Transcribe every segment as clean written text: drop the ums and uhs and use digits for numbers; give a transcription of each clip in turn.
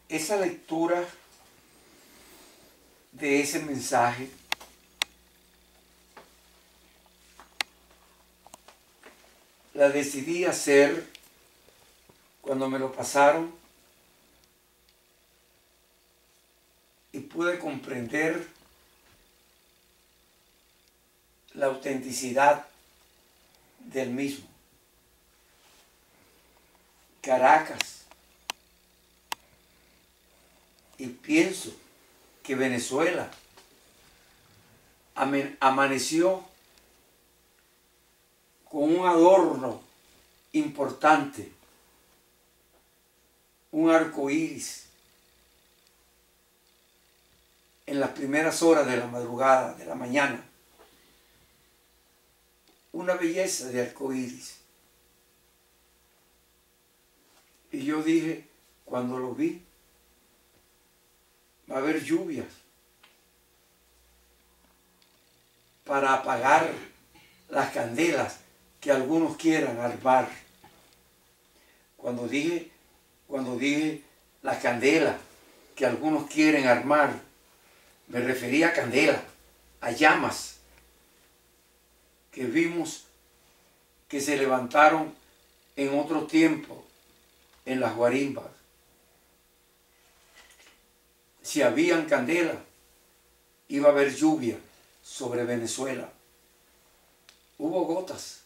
esa lectura de ese mensaje la decidí hacer cuando me lo pasaron y pude comprender la autenticidad del mismo. Caracas. Y pienso que Venezuela amaneció con un adorno importante, un arco iris en las primeras horas de la madrugada, de la mañana. Una belleza de arco iris. Y yo dije, cuando lo vi, va a haber lluvias para apagar las candelas que algunos quieran armar. Cuando dije las candelas que algunos quieren armar, me refería a candela, a llamas que vimos que se levantaron en otro tiempo en las guarimbas. Si habían candela, iba a haber lluvia sobre Venezuela. Hubo gotas,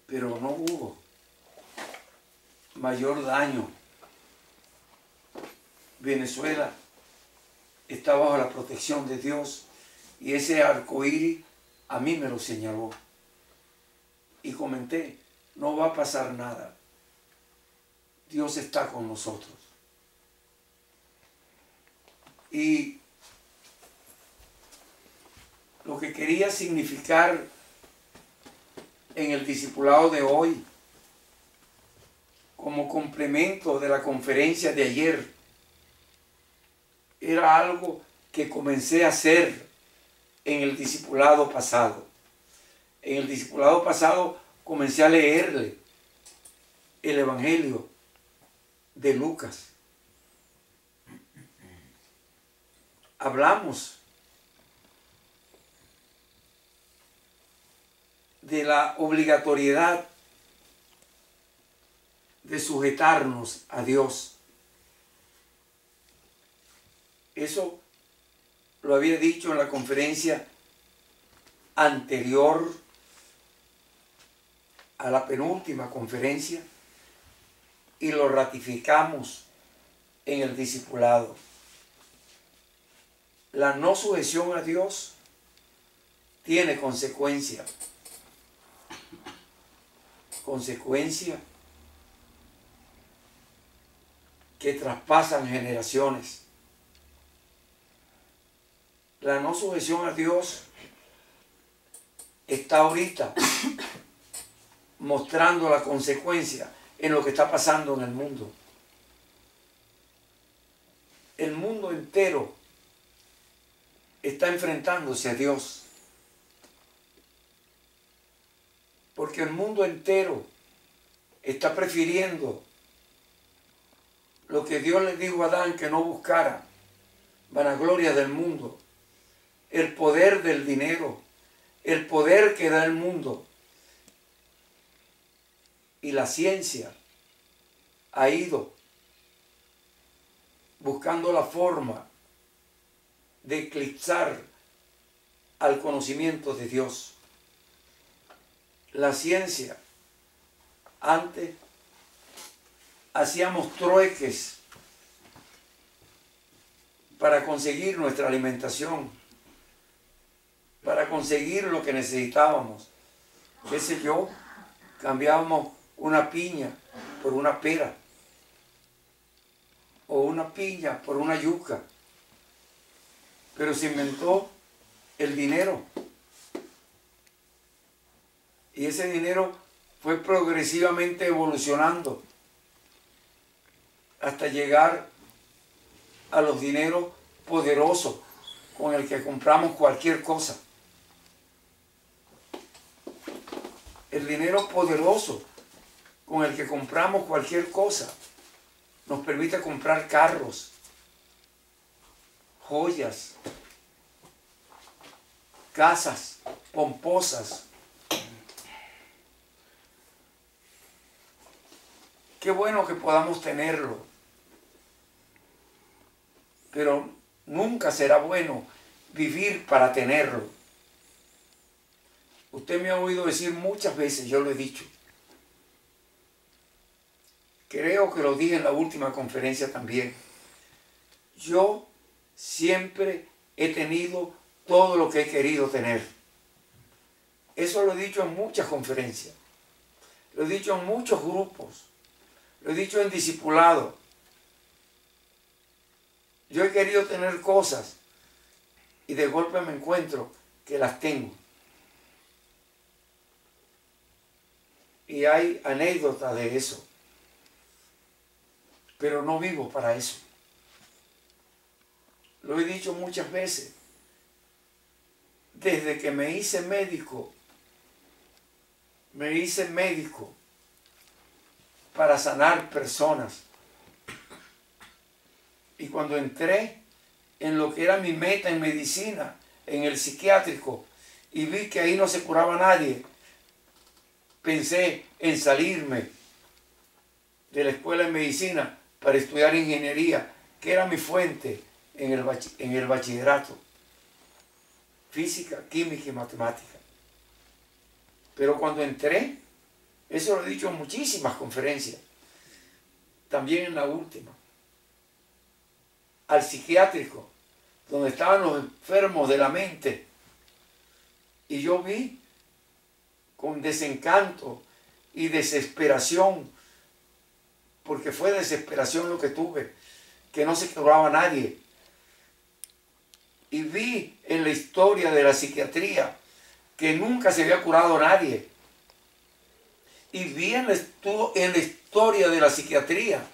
pero no hubo mayor daño. Venezuela está bajo la protección de Dios y ese arco iris a mí me lo señaló. Y comenté, no va a pasar nada. Dios está con nosotros. Y lo que quería significar en el discipulado de hoy, como complemento de la conferencia de ayer, era algo que comencé a hacer en el discipulado pasado. En el discipulado pasado comencé a leerle el Evangelio de Lucas. Hablamos de la obligatoriedad de sujetarnos a Dios. Eso lo había dicho en la conferencia anterior a la penúltima conferencia y lo ratificamos en el discipulado. La no sujeción a Dios tiene consecuencias. Consecuencias que traspasan generaciones. La no sujeción a Dios está ahorita mostrando la consecuencia en lo que está pasando en el mundo. El mundo entero está enfrentándose a Dios. Porque el mundo entero está prefiriendo lo que Dios le dijo a Adán que no buscara: vanagloria del mundo, el poder del dinero, el poder que da el mundo. Y la ciencia ha ido buscando la forma de eclipsar al conocimiento de Dios. La ciencia, antes hacíamos trueques para conseguir nuestra alimentación, para conseguir lo que necesitábamos. ¿Qué sé yo? Cambiábamos una piña por una pera, o una piña por una yuca. Pero se inventó el dinero. Y ese dinero fue progresivamente evolucionando hasta llegar a los dineros poderosos con el que compramos cualquier cosa. El dinero poderoso con el que compramos cualquier cosa. Nos permite comprar carros, joyas, casas pomposas. Qué bueno que podamos tenerlo, pero nunca será bueno vivir para tenerlo. Usted me ha oído decir muchas veces, yo lo he dicho. Creo que lo dije en la última conferencia también. Yo siempre he tenido todo lo que he querido tener. Eso lo he dicho en muchas conferencias. Lo he dicho en muchos grupos. Lo he dicho en discipulado. Yo he querido tener cosas y de golpe me encuentro que las tengo. Y hay anécdotas de eso. Pero no vivo para eso. Lo he dicho muchas veces. Desde que me hice médico para sanar personas. Y cuando entré en lo que era mi meta en medicina, en el psiquiátrico, y vi que ahí no se curaba nadie, pensé en salirme de la escuela de medicina para estudiar ingeniería, que era mi fuente en el bachillerato. Física, química y matemática. Pero cuando entré, eso lo he dicho en muchísimas conferencias, también en la última, al psiquiátrico, donde estaban los enfermos de la mente, y yo vi con desencanto y desesperación, porque fue desesperación lo que tuve, que no se curaba nadie. Y vi en la historia de la psiquiatría que nunca se había curado nadie. Y vi en la historia de la psiquiatría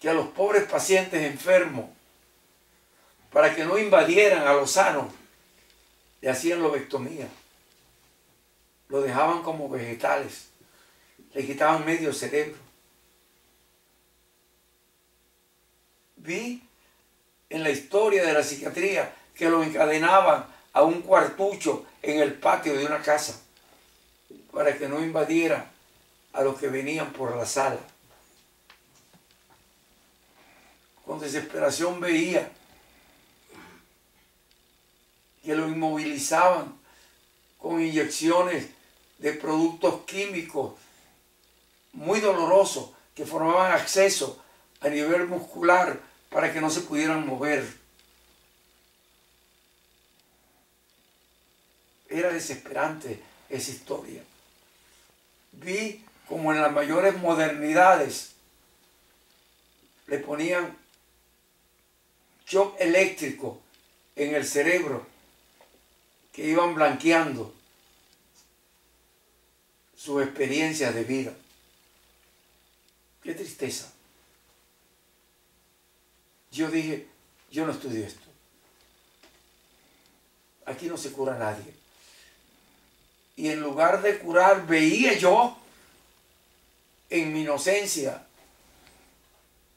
que a los pobres pacientes enfermos, para que no invadieran a los sanos, le hacían lobectomía. Lo dejaban como vegetales. Le quitaban medio cerebro. Vi en la historia de la psiquiatría que lo encadenaban a un cuartucho en el patio de una casa para que no invadiera a los que venían por la sala. Con desesperación veía que lo inmovilizaban con inyecciones de productos químicos muy dolorosos que formaban acceso a nivel muscular para que no se pudieran mover. Era desesperante esa historia. Vi como en las mayores modernidades le ponían shock eléctrico en el cerebro que iban blanqueando sus experiencias de vida. Qué tristeza. Yo dije, yo no estudio esto. Aquí no se cura nadie. Y en lugar de curar, veía yo, en mi inocencia,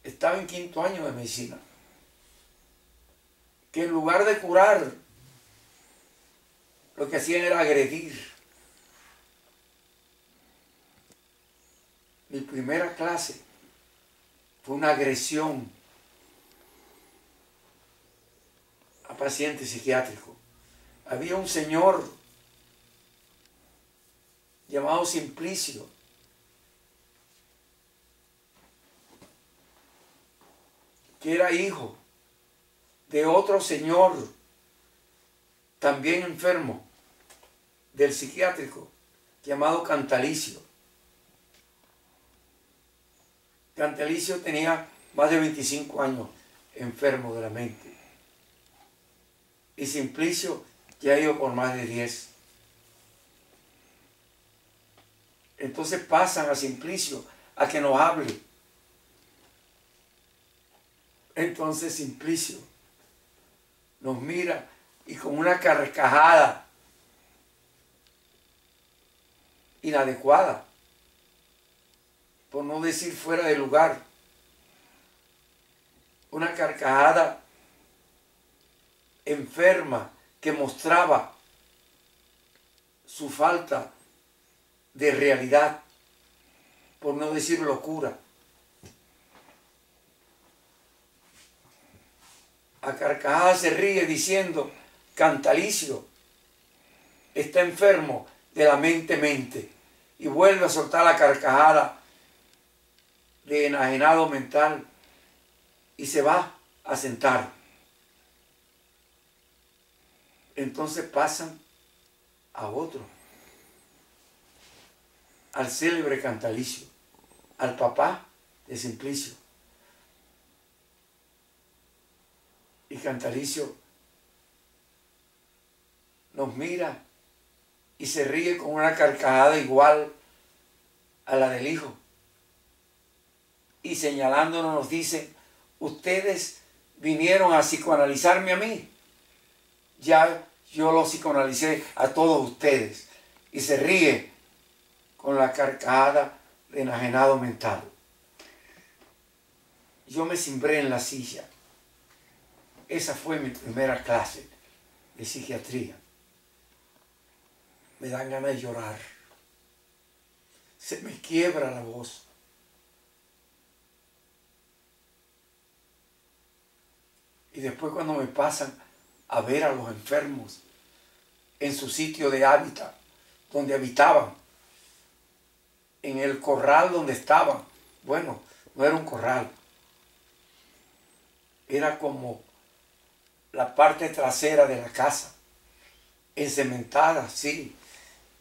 estaba en 5º año de medicina, que en lugar de curar, lo que hacían era agredir. Mi primera clase fue una agresión a pacientes psiquiátricos. Había un señor llamado Simplicio, que era hijo de otro señor también enfermo del psiquiátrico llamado Cantalicio. Cantalicio tenía más de 25 años enfermo de la mente. Y Simplicio ya iba por más de 10. Entonces pasan a Simplicio a que nos hable. Entonces Simplicio nos mira y con una carcajada inadecuada, por no decir fuera de lugar. Una carcajada enferma que mostraba su falta de realidad, por no decir locura. A carcajadas se ríe diciendo: Cantalicio está enfermo de la mente, y vuelve a soltar la carcajada de enajenado mental y se va a sentar. Entonces pasan a otro, al célebre Cantalicio, al papá de Simplicio. Y Cantalicio nos mira y se ríe con una carcajada igual a la del hijo. Y señalándonos nos dice: ustedes vinieron a psicoanalizarme a mí. Ya yo los psicoanalicé a todos ustedes. Y se ríe con la carcajada de enajenado mental. Yo me cimbré en la silla. Esa fue mi primera clase de psiquiatría. Me dan ganas de llorar. Se me quiebra la voz. Y después cuando me pasan a ver a los enfermos en su sitio de hábitat, donde habitaban, en el corral donde estaban. Bueno, no era un corral. Era como la parte trasera de la casa, encementada, sí,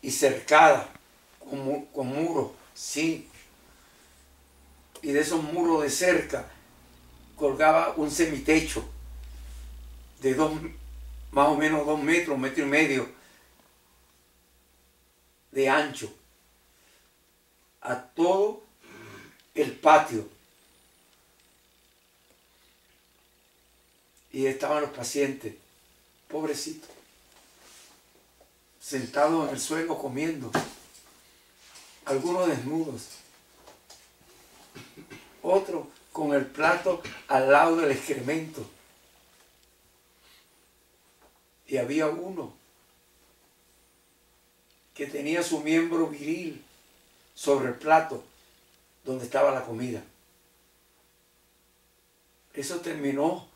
y cercada con muros, sí. Y de esos muros de cerca colgaba un semitecho de más o menos 2 metros, 1,5 metros de ancho, a todo el patio. Y estaban los pacientes, pobrecitos, sentados en el suelo comiendo, algunos desnudos, otros con el plato al lado del excremento. Y había uno que tenía su miembro viril sobre el plato donde estaba la comida. Eso terminó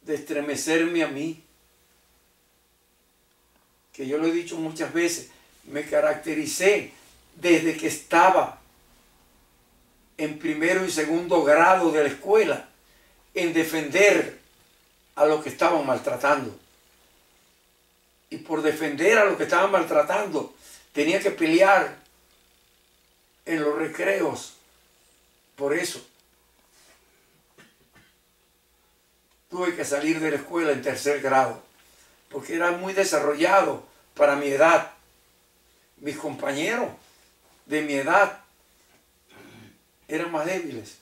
de estremecerme a mí, que yo lo he dicho muchas veces, me caractericé desde que estaba en 1º y 2º grado de la escuela en defender a los que estaban maltratando. Y por defender a los que estaban maltratando tenía que pelear en los recreos. Por eso tuve que salir de la escuela en 3er grado, porque era muy desarrollado para mi edad. Mis compañeros de mi edad eran más débiles.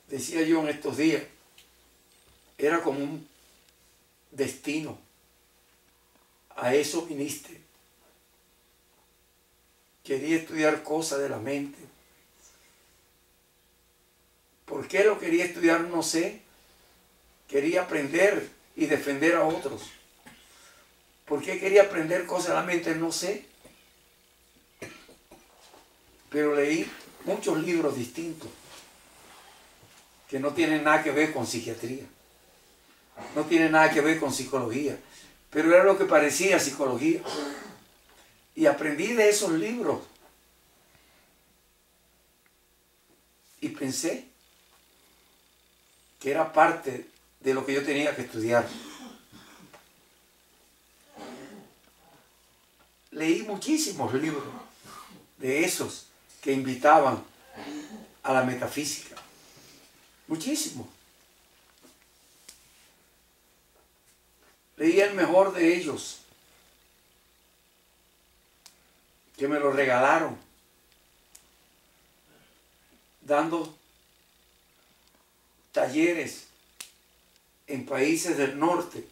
Decía yo en estos días, era como un destino. A eso viniste. Quería estudiar cosas de la mente. ¿Por qué lo quería estudiar? No sé. Quería aprender y defender a otros. ¿Por qué quería aprender cosas de la mente? No sé. Pero leí muchos libros distintos que no tienen nada que ver con psiquiatría. No tienen nada que ver con psicología. Pero era lo que parecía psicología. Y aprendí de esos libros. Y pensé que era parte de lo que yo tenía que estudiar. Leí muchísimos libros de esos que invitaban a la metafísica. Muchísimos. Leí el mejor de ellos, que me lo regalaron, dando talleres en países del norte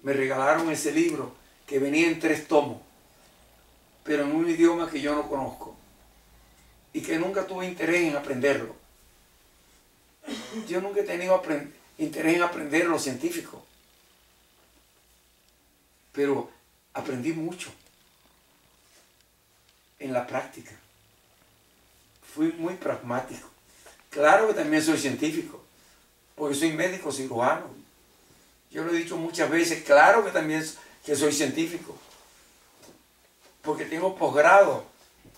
me regalaron ese libro que venía en 3 tomos, pero en un idioma que yo no conozco y que nunca tuve interés en aprenderlo. Yo nunca he tenido interés en aprender lo científico, pero aprendí mucho en la práctica. Fui muy pragmático. Claro que también soy científico, porque soy médico cirujano. Yo lo he dicho muchas veces, claro que también que soy científico, porque tengo posgrados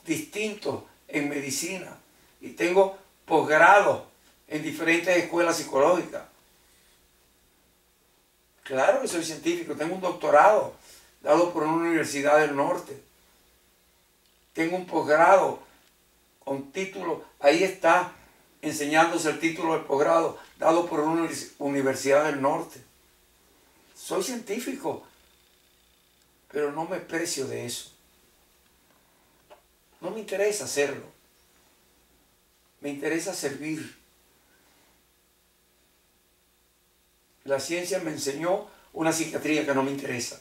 distintos en medicina y tengo posgrados en diferentes escuelas psicológicas. Claro que soy científico, tengo un doctorado dado por una universidad del norte. Tengo un posgrado con título, ahí está enseñándose el título del posgrado dado por una universidad del norte. Soy científico, pero no me precio de eso. No me interesa hacerlo. Me interesa servir. La ciencia me enseñó una psiquiatría que no me interesa.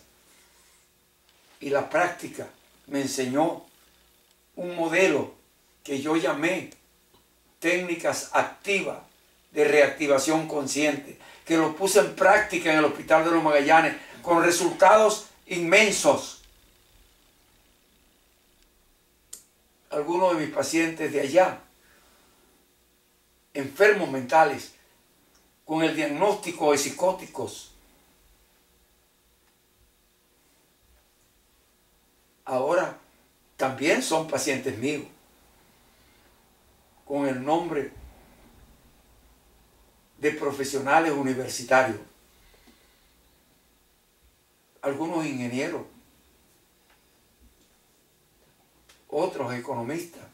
Y la práctica me enseñó un modelo que yo llamé técnicas activas de reactivación consciente, que lo puse en práctica en el Hospital de los Magallanes con resultados inmensos. Algunos de mis pacientes de allá, enfermos mentales, con el diagnóstico de psicóticos, ahora también son pacientes míos, con el nombre de profesionales universitarios, algunos ingenieros, otros economistas,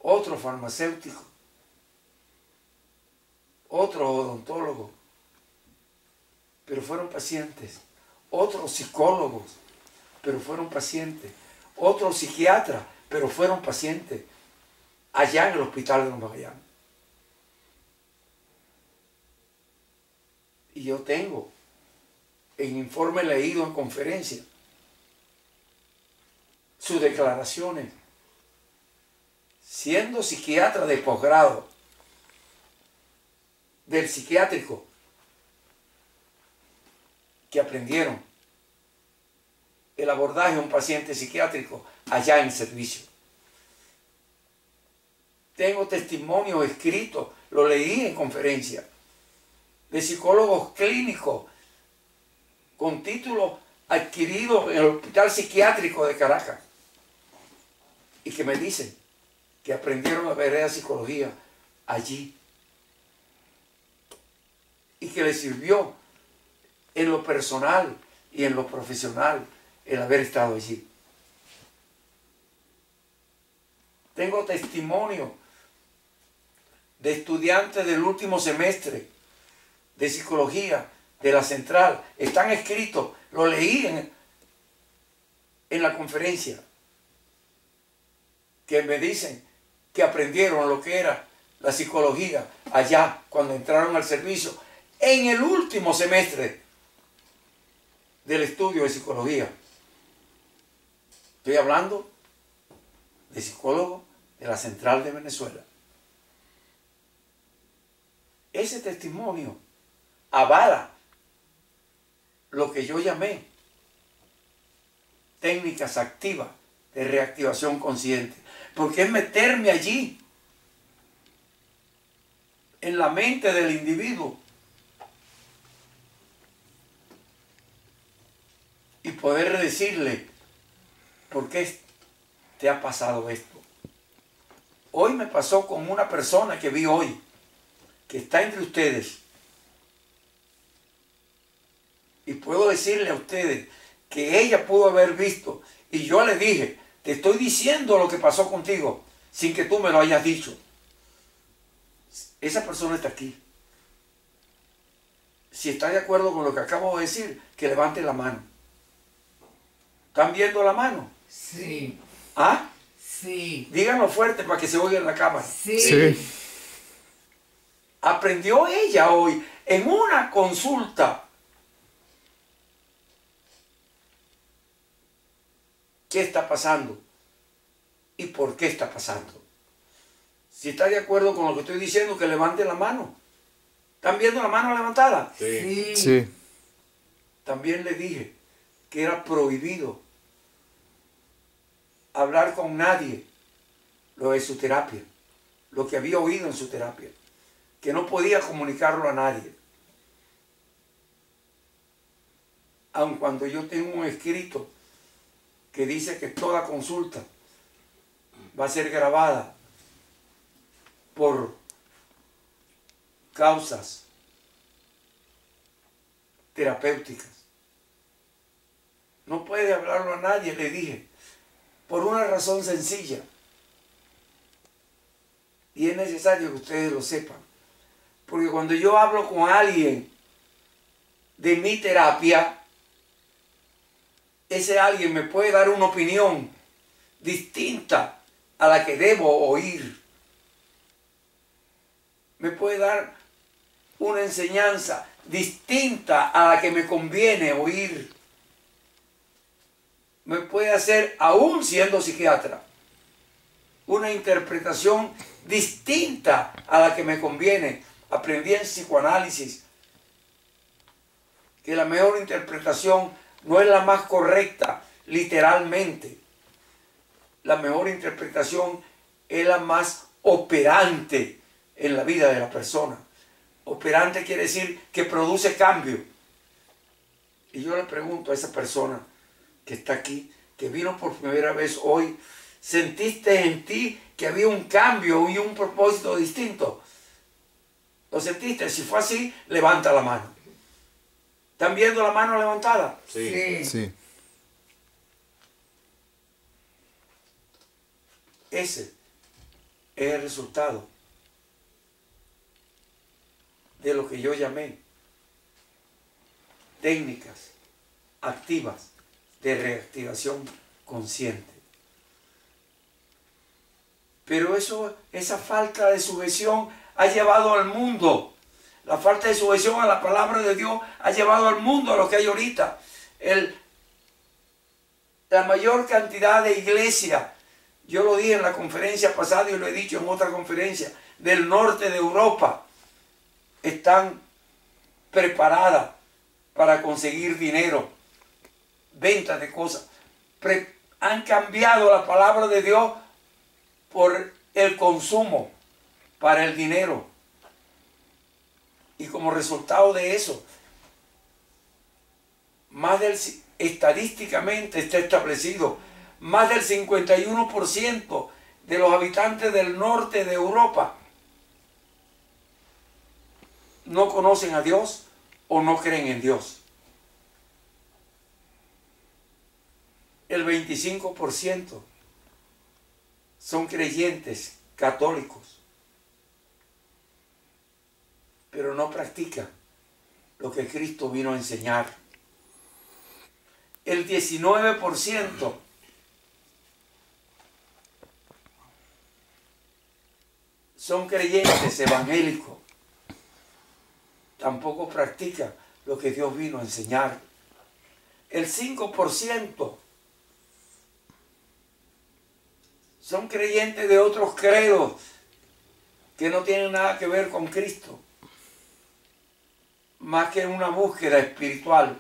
otros farmacéuticos, otros odontólogos, pero fueron pacientes, otros psicólogos, pero fueron pacientes, otros psiquiatras, pero fueron pacientes, allá en el Hospital de los Magallanes. Y yo tengo en informe leído en conferencia sus declaraciones, siendo psiquiatra de posgrado del psiquiátrico, que aprendieron el abordaje a un paciente psiquiátrico allá en servicio. Tengo testimonios escritos, lo leí en conferencia, de psicólogos clínicos con títulos adquiridos en el Hospital Psiquiátrico de Caracas y que me dicen que aprendieron a ver la psicología allí y que les sirvió en lo personal y en lo profesional el haber estado allí. Tengo testimonio de estudiantes del último semestre de psicología de la central, están escritos, lo leí en la conferencia, que me dicen que aprendieron lo que era la psicología allá cuando entraron al servicio en el último semestre del estudio de psicología. Estoy hablando de psicólogos de la Central de Venezuela. Ese testimonio avala lo que yo llamé técnicas activas de reactivación consciente, porque es meterme allí en la mente del individuo y poder decirle: ¿por qué te ha pasado esto? Hoy me pasó con una persona que vi hoy, que está entre ustedes. Y puedo decirle a ustedes que ella pudo haber visto, y yo le dije: te estoy diciendo lo que pasó contigo, sin que tú me lo hayas dicho. Esa persona está aquí. Si está de acuerdo con lo que acabo de decir, que levante la mano. ¿Están viendo la mano? Sí. ¿Ah? Sí. Díganlo fuerte para que se oiga en la cámara. Sí. Aprendió ella hoy en una consulta qué está pasando y por qué está pasando. Si está de acuerdo con lo que estoy diciendo, que levante la mano. ¿Están viendo la mano levantada? Sí. Sí. También le dije que era prohibido hablar con nadie lo de su terapia, lo que había oído en su terapia, que no podía comunicarlo a nadie. Aun cuando yo tengo un escrito que dice que toda consulta va a ser grabada por causas terapéuticas. No puede hablarlo a nadie, le dije, por una razón sencilla. Y es necesario que ustedes lo sepan. Porque cuando yo hablo con alguien de mi terapia, ese alguien me puede dar una opinión distinta a la que debo oír. Me puede dar una enseñanza distinta a la que me conviene oír. Me puede hacer, aún siendo psiquiatra, una interpretación distinta a la que me conviene. Aprendí en psicoanálisis que la mejor interpretación no es la más correcta, literalmente. La mejor interpretación es la más operante en la vida de la persona. Operante quiere decir que produce cambio. Y yo le pregunto a esa persona que está aquí, que vino por primera vez hoy, ¿sentiste en ti que había un cambio y un propósito distinto? ¿Lo sentiste? Si fue así, levanta la mano. ¿Están viendo la mano levantada? Sí. Sí. Ese es el resultado de lo que yo llamé técnicas activas de reactivación consciente. Pero esa falta de sujeción ha llevado al mundo. La falta de sujeción a la palabra de Dios ha llevado al mundo a lo que hay ahorita. La mayor cantidad de iglesias, yo lo dije en la conferencia pasada y lo he dicho en otra conferencia, del norte de Europa, están preparadas para conseguir dinero, ventas de cosas. Han cambiado la palabra de Dios por el consumo, para el dinero. Y como resultado de eso, estadísticamente está establecido, más del 51% de los habitantes del norte de Europa no conocen a Dios o no creen en Dios. El 25% son creyentes católicos, pero no practican lo que Cristo vino a enseñar. El 19% son creyentes evangélicos, tampoco practican lo que Dios vino a enseñar. El 5% son creyentes de otros credos que no tienen nada que ver con Cristo, más que una búsqueda espiritual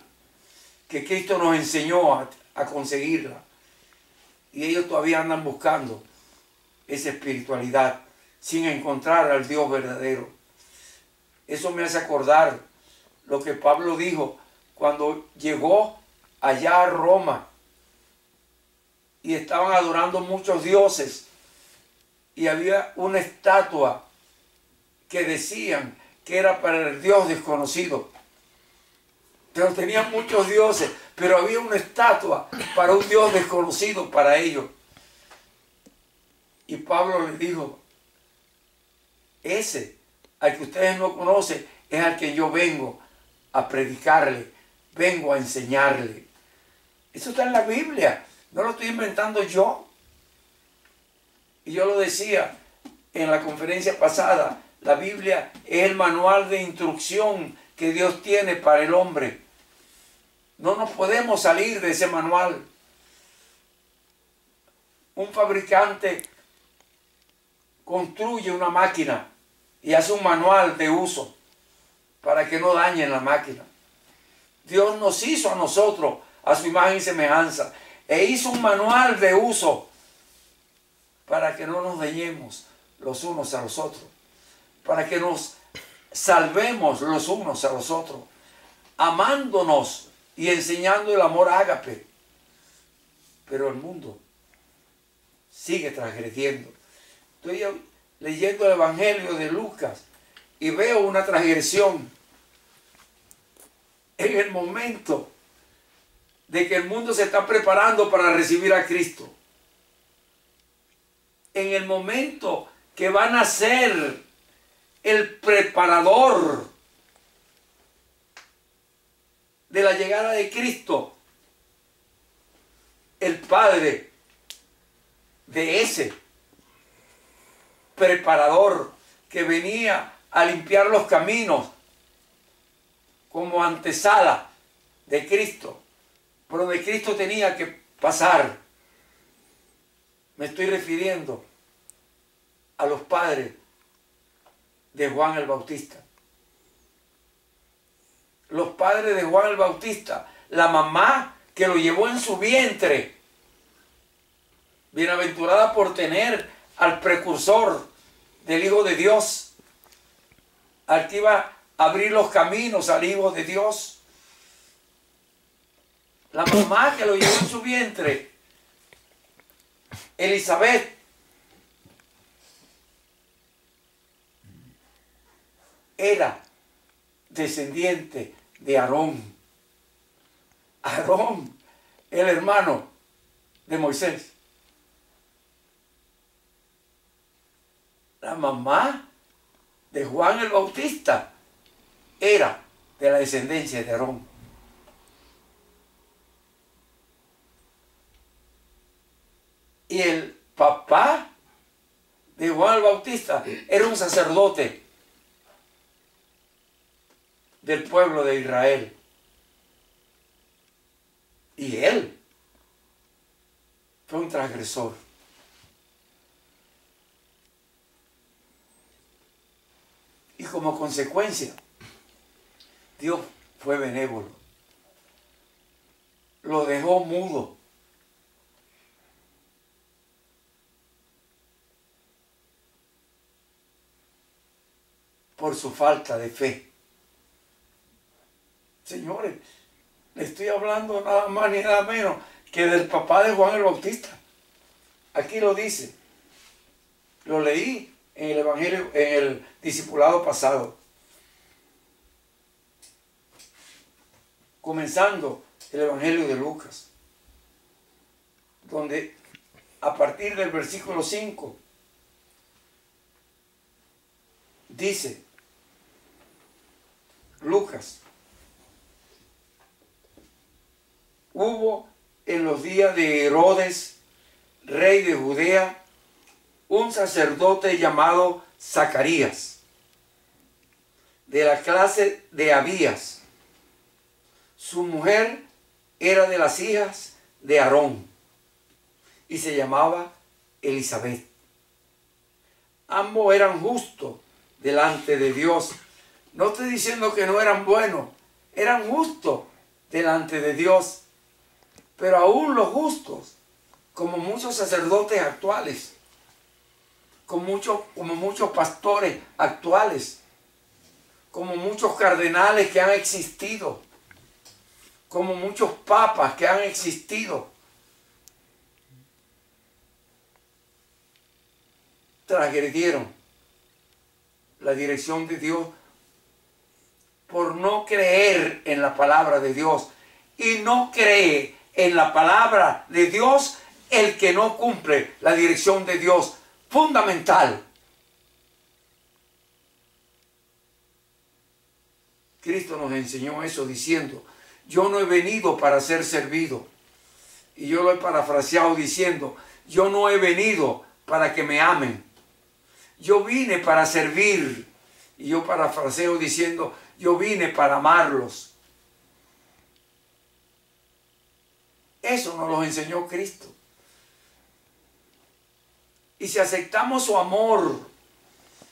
que Cristo nos enseñó a conseguirla. Y ellos todavía andan buscando esa espiritualidad sin encontrar al Dios verdadero. Eso me hace acordar lo que Pablo dijo cuando llegó allá a Roma y estaban adorando muchos dioses y había una estatua que decían que era para el Dios desconocido. Pero tenían muchos dioses, pero había una estatua para un Dios desconocido para ellos. Y Pablo les dijo, ese al que ustedes no conocen es al que yo vengo a predicarle, vengo a enseñarle. Eso está en la Biblia, no lo estoy inventando yo. Y yo lo decía en la conferencia pasada, la Biblia es el manual de instrucción que Dios tiene para el hombre. No nos podemos salir de ese manual. un fabricante construye una máquina y hace un manual de uso para que no dañen la máquina. Dios nos hizo a nosotros a su imagen y semejanza e hizo un manual de uso para que no nos dañemos los unos a los otros, para que nos salvemos los unos a los otros, amándonos y enseñando el amor ágape. Pero el mundo sigue transgrediendo. Estoy leyendo el Evangelio de Lucas y veo una transgresión en el momento de que el mundo se está preparando para recibir a Cristo. En el momento que van a ser el preparador de la llegada de Cristo, el Padre de ese preparador que venía a limpiar los caminos como antesala de Cristo, por donde Cristo tenía que pasar. Me estoy refiriendo a los padres de Juan el Bautista. Los padres de Juan el Bautista, la mamá que lo llevó en su vientre, bienaventurada por tener al precursor del Hijo de Dios, al que iba a abrir los caminos al Hijo de Dios. La mamá que lo llevó en su vientre, Elizabeth, era descendiente de Aarón. Aarón, el hermano de Moisés. La mamá de Juan el Bautista era de la descendencia de Aarón. Y el papá de Juan el Bautista era un sacerdote del pueblo de Israel. Y él fue un transgresor. Y como consecuencia, Dios fue benévolo. Lo dejó mudo. Por su falta de fe. Señores, le estoy hablando nada más ni nada menos que del papá de Juan el Bautista. Aquí lo dice. Lo leí en el Evangelio, en el discipulado pasado. Comenzando el Evangelio de Lucas, donde a partir del versículo 5 dice Lucas: hubo en los días de Herodes, rey de Judea, un sacerdote llamado Zacarías, de la clase de Abías. Su mujer era de las hijas de Aarón y se llamaba Elizabeth. Ambos eran justos delante de Dios. No estoy diciendo que no eran buenos, eran justos delante de Dios. Pero aún los justos, como muchos sacerdotes actuales, como muchos pastores actuales, como muchos cardenales que han existido, como muchos papas que han existido, transgredieron la dirección de Dios por no creer en la palabra de Dios. Y no cree en la palabra de Dios el que no cumple la dirección de Dios fundamental. Cristo nos enseñó eso diciendo: yo no he venido para ser servido. Y yo lo he parafraseado diciendo: yo no he venido para que me amen. Yo vine para servir. Y yo parafraseo diciendo: yo vine para amarlos. Eso nos lo enseñó Cristo. Y si aceptamos su amor,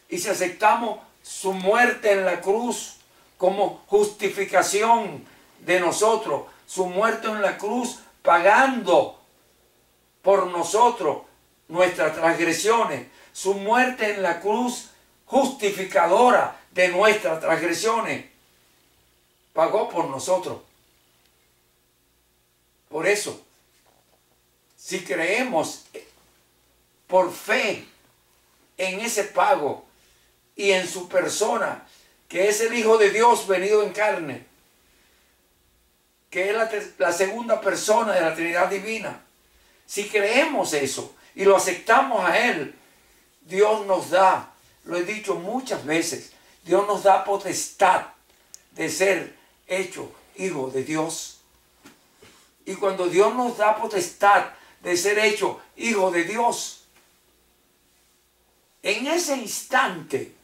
y si aceptamos su muerte en la cruz como justificación de nosotros, su muerte en la cruz pagando por nosotros nuestras transgresiones, su muerte en la cruz justificadora de nuestras transgresiones, pagó por nosotros. Por eso, si creemos por fe en ese pago y en su persona, que es el Hijo de Dios venido en carne, que es la segunda persona de la Trinidad Divina, si creemos eso y lo aceptamos a Él, Dios nos da, lo he dicho muchas veces, Dios nos da potestad de ser hecho hijo de Dios. Y cuando Dios nos da potestad de ser hecho hijo de Dios, en ese instante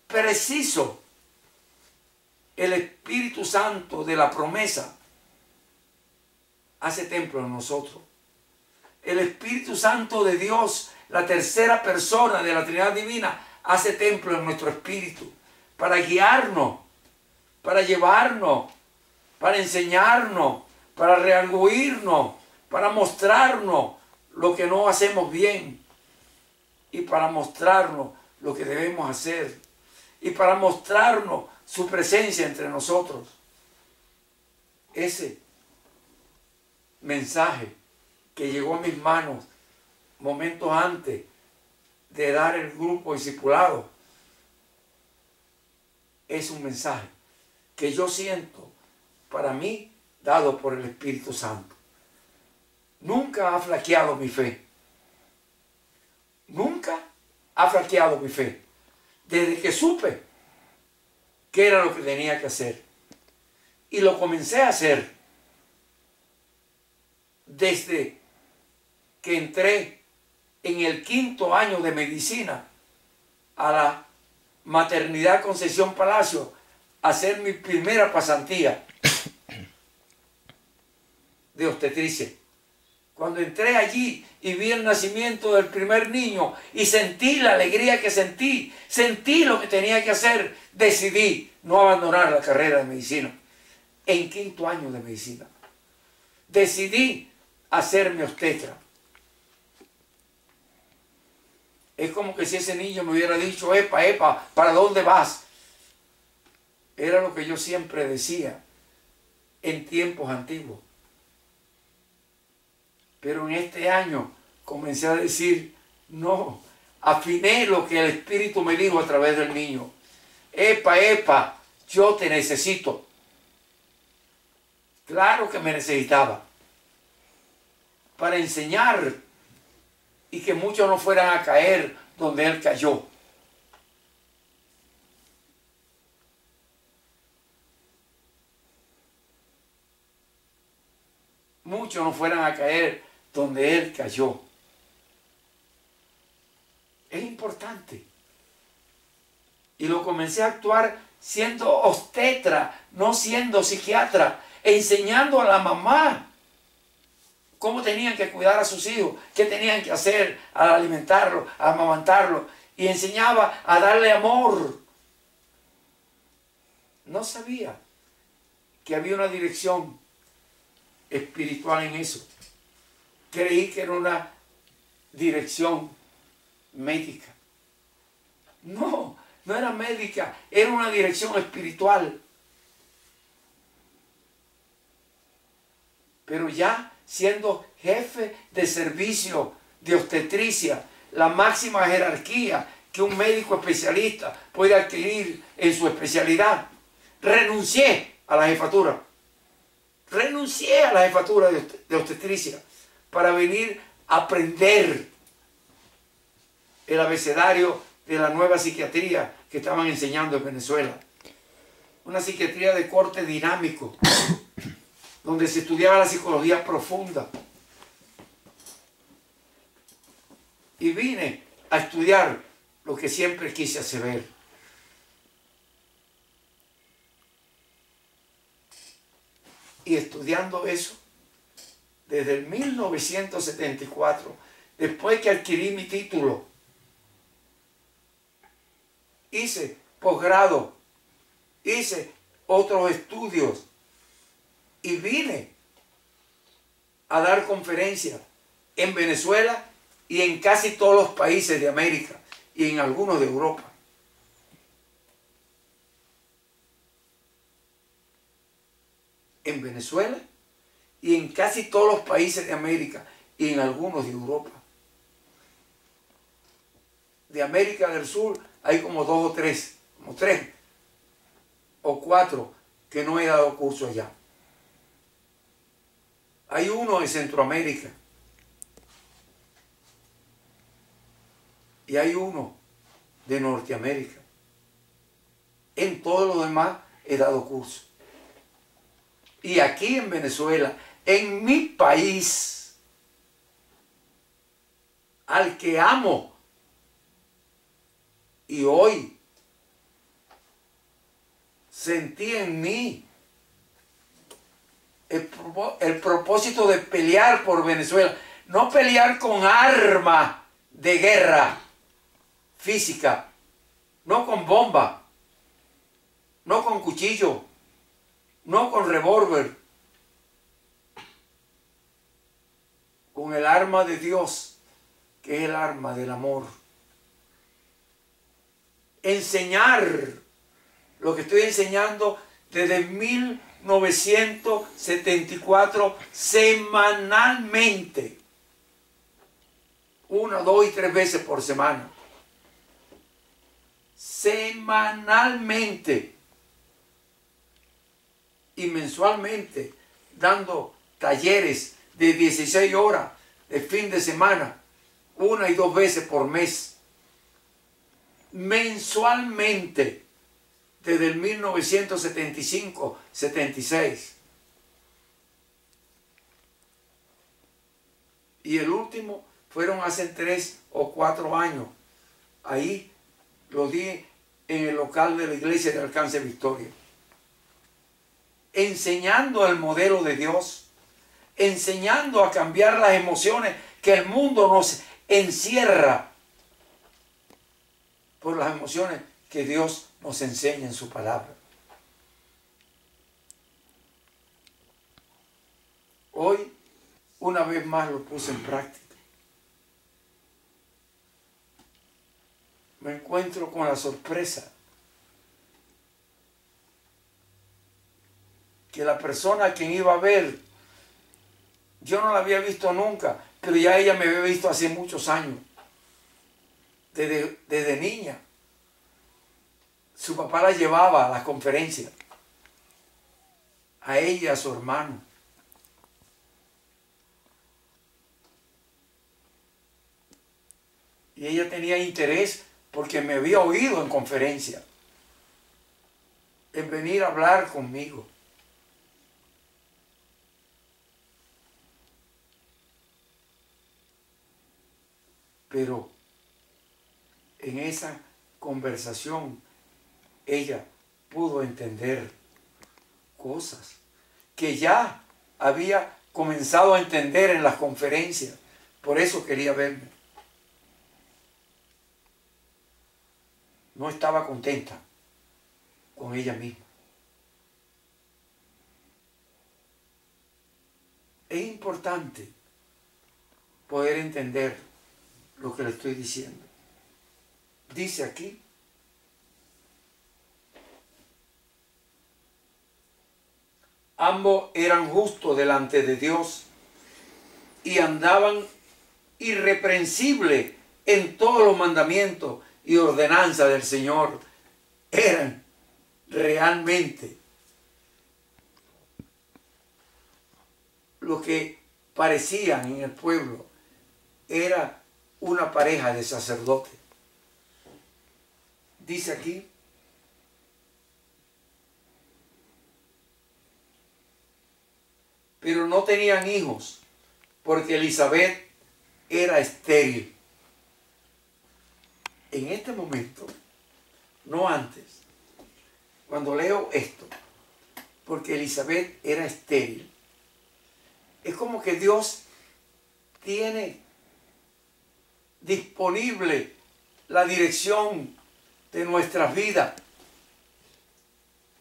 preciso, el Espíritu Santo de la promesa hace templo en nosotros. El Espíritu Santo de Dios, la tercera persona de la Trinidad Divina, hace templo en nuestro espíritu para guiarnos, para llevarnos, para enseñarnos, para redarguirnos, para mostrarnos lo que no hacemos bien y para mostrarnos lo que debemos hacer y para mostrarnos su presencia entre nosotros. Ese mensaje que llegó a mis manos momentos antes de dar el grupo discipulado es un mensaje que yo siento para mí dado por el Espíritu Santo. Nunca ha flaqueado mi fe. Nunca ha flaqueado mi fe. Desde que supe qué era lo que tenía que hacer. Y lo comencé a hacer desde que entré en el 5º año de medicina a la Maternidad Concepción Palacio a hacer mi primera pasantía de obstetricia. Cuando entré allí y vi el nacimiento del primer niño y sentí la alegría que sentí lo que tenía que hacer, decidí no abandonar la carrera de medicina. En 5º año de medicina decidí hacerme obstetra. Es como que si ese niño me hubiera dicho, epa, epa, ¿para dónde vas? Era lo que yo siempre decía en tiempos antiguos. Pero en este año comencé a decir, no, afiné lo que el Espíritu me dijo a través del niño. Epa, epa, yo te necesito. Claro que me necesitaba. Para enseñar y que muchos no fueran a caer donde él cayó. Muchos no fueran a caer donde él cayó. Es importante. Y lo comencé a actuar siendo obstetra, no siendo psiquiatra, enseñando a la mamá cómo tenían que cuidar a sus hijos, qué tenían que hacer al alimentarlos, a amamantarlos, y enseñaba a darle amor. No sabía que había una dirección espiritual en eso. Creí que era una dirección médica. No, no era médica, era una dirección espiritual. Pero ya siendo jefe de servicio de obstetricia, la máxima jerarquía que un médico especialista puede adquirir en su especialidad, renuncié a la jefatura. Renuncié a la jefatura de obstetricia para venir a aprender el abecedario de la nueva psiquiatría que estaban enseñando en Venezuela. Una psiquiatría de corte dinámico, donde se estudiaba la psicología profunda. Y vine a estudiar lo que siempre quise saber. Y estudiando eso, desde el 1974, Después que adquirí mi título, hice posgrado, hice otros estudios y vine a dar conferencias en Venezuela y en casi todos los países de América y en algunos de Europa. En Venezuela y en casi todos los países de América y en algunos de Europa. De América del Sur hay como 2 o 3, como 3 o 4 que no he dado curso allá. Hay uno de Centroamérica y hay uno de Norteamérica. En todo lo demás he dado curso. Y aquí en Venezuela, en mi país, al que amo, y hoy sentí en mí el propósito de pelear por Venezuela. No pelear con armas de guerra física, no con bomba, no con cuchillo, no con revólver, con el arma de Dios, que es el arma del amor. Enseñar lo que estoy enseñando desde 1974 semanalmente, 1, 2 y 3 veces por semana, semanalmente y mensualmente, dando talleres de 16 horas de fin de semana, 1 y 2 veces por mes, mensualmente, desde el 1975-76. Y el último fueron hace 3 o 4 años. Ahí lo di en el local de la iglesia de Alcance Victoria. Enseñando el modelo de Dios, enseñando a cambiar las emociones que el mundo nos encierra por las emociones que Dios nos enseña en su palabra. Hoy, una vez más lo puse en práctica. Me encuentro con la sorpresa que la persona a quien iba a ver, yo no la había visto nunca, pero ya ella me había visto hace muchos años, desde niña. Su papá la llevaba a las conferencias, a ella y a su hermano. Y ella tenía interés porque me había oído en conferencia, en venir a hablar conmigo. Pero en esa conversación ella pudo entender cosas que ya había comenzado a entender en las conferencias. Por eso quería verme. No estaba contenta con ella misma. Es importante poder entender lo que le estoy diciendo. Dice aquí, ambos eran justos delante de Dios y andaban irreprensibles en todos los mandamientos y ordenanzas del Señor. Eran realmente lo que parecían en el pueblo. Era una pareja de sacerdotes. Dice aquí, pero no tenían hijos porque Elizabeth era estéril. En este momento, no antes, cuando leo esto, porque Elizabeth era estéril, es como que Dios tiene disponible la dirección de nuestras vidas.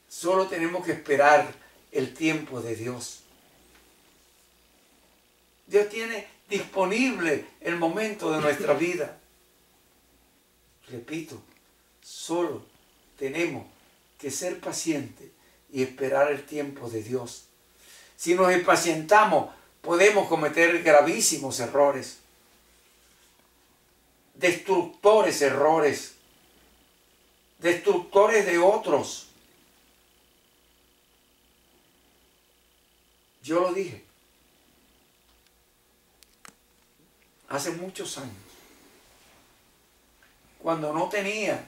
Solo tenemos que esperar el tiempo de Dios. Dios tiene disponible el momento de nuestra vida. Repito, solo tenemos que ser pacientes y esperar el tiempo de Dios. Si nos impacientamos, podemos cometer gravísimos errores, destructores errores, destructores de otros. Yo lo dije hace muchos años, cuando no tenía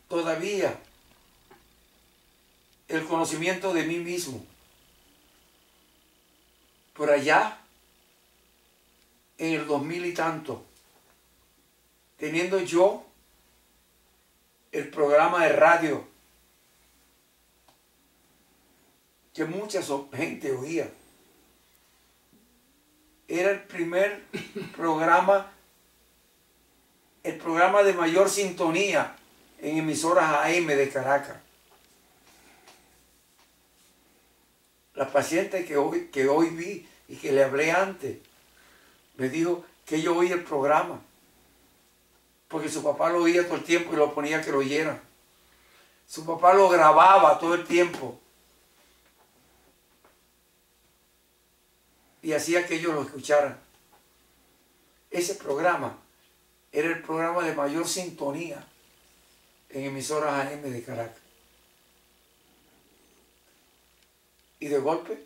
todavía el conocimiento de mí mismo. Por allá, en el 2000 y tanto, teniendo yo el programa de radio que mucha gente oía. Era el primer programa, el programa de mayor sintonía en emisoras AM de Caracas. La paciente que hoy vi y que le hablé antes, me dijo que yo oía el programa, porque su papá lo oía todo el tiempo y lo ponía que lo oyera. Su papá lo grababa todo el tiempo y hacía que ellos lo escucharan. Ese programa era el programa de mayor sintonía en emisoras AM de Caracas. Y de golpe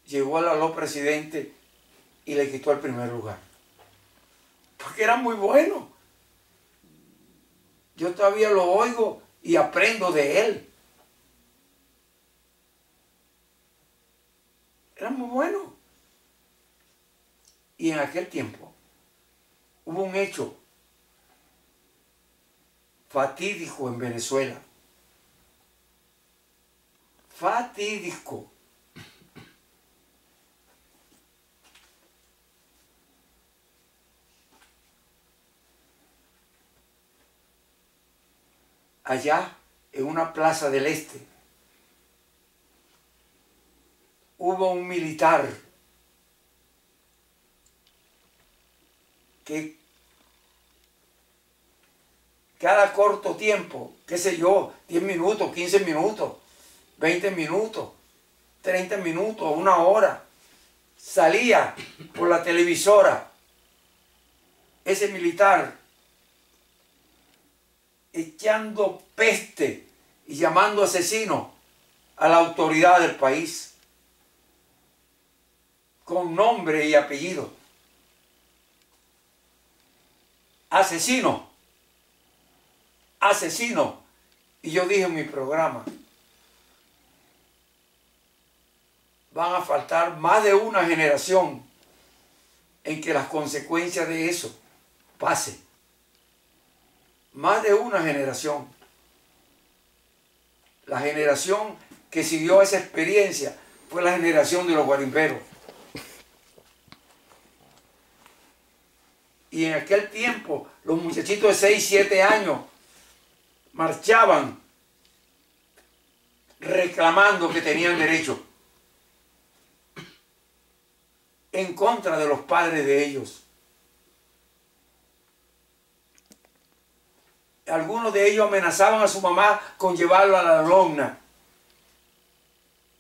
llegó al aló presidente y le quitó el primer lugar. Porque era muy bueno. Yo todavía lo oigo y aprendo de él. Era muy bueno. Y en aquel tiempo hubo un hecho fatídico en Venezuela. Fatídico. Allá, en una plaza del este, hubo un militar que cada corto tiempo, qué sé yo, 10 minutos, 15 minutos, 20 minutos, 30 minutos, una hora, salía por la televisora ese militar echando peste y llamando asesino a la autoridad del país, con nombre y apellido. Asesino, asesino. Y yo dije en mi programa, van a faltar más de una generación en que las consecuencias de eso pasen. Más de una generación. La generación que siguió esa experiencia fue la generación de los guarimberos. Y en aquel tiempo los muchachitos de 6, 7 años marchaban reclamando que tenían derecho en contra de los padres de ellos. Algunos de ellos amenazaban a su mamá con llevarlo a la lona.